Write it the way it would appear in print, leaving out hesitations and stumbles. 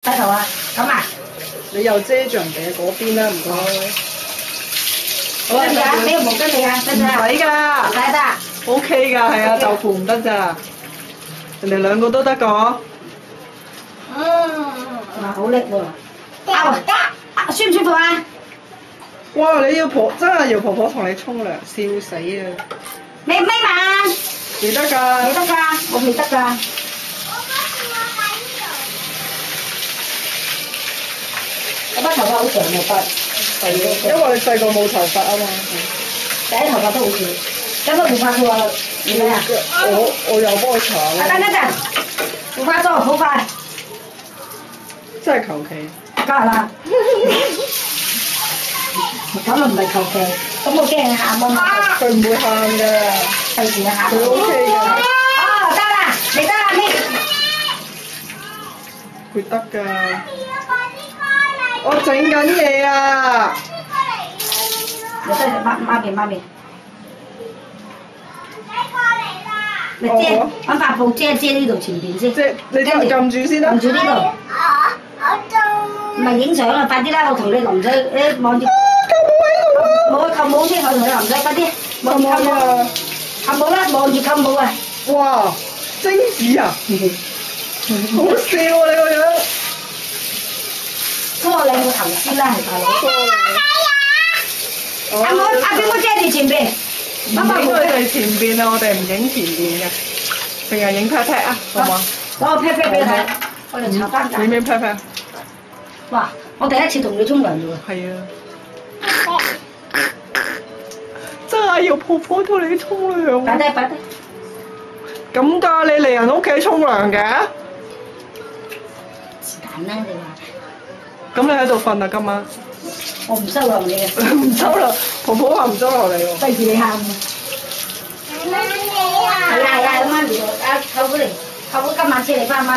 洗頭啊？咁啊？你又遮住人哋嗰邊啦，唔該。好啊，俾個毛巾你啊，得唔得？唔使㗎，唔使得。OK 㗎，係啊，豆腐唔得咋，人哋兩個都得㗎。哇，好叻喎！舒唔舒服啊？哇！你要真係要婆婆同你沖涼，笑死啊！咪嘛？未得㗎，你得㗎，我未得㗎。我把頭髮好長喎，係因為你細個冇頭髮啊嘛。第一頭髮都好少，有冇護髮素啊？你啊？我有幫佢搽啦。等一陣，護髮素好快。真係求其。梗係啦。咁啊唔係求其，咁我驚你喊啊嘛。佢唔會喊㗎，費事啊喊。佢 OK 㗎。哦，得啦，你得啦添。佢得㗎。我整緊嘢啊！你真係媽咪。你遮，揾塊布遮呢度前邊先。遮，你撳住先啦。撳住呢度。唔係影相啊！快啲啦，我同你淋水，你望住。冇啊，扣帽先，我同你淋水，快啲。望住扣帽。扣帽啦，望住扣帽啊！哇！精子啊！好笑啊！你個樣。拖靚個頭先啦，係大佬。阿邊個遮住前邊？唔影佢哋前邊啊！我哋唔影前邊嘅，淨係影 pat pat 啊，好嘛？攞個 pat pat 俾你睇，我哋搽翻㗎。影 pat pat。哇！我第一次同你沖涼啫喎。係啊。真係要婆婆同你沖涼。擺低。咁㗎？你嚟人屋企沖涼嘅？是但啦，你話。咁你喺度瞓啊？今晚？我唔收留你嘅。唔收留，婆婆話唔收留你喎。費事你喊啊！係啊，媽咪，舅父嚟，舅父今晚車你翻媽咪。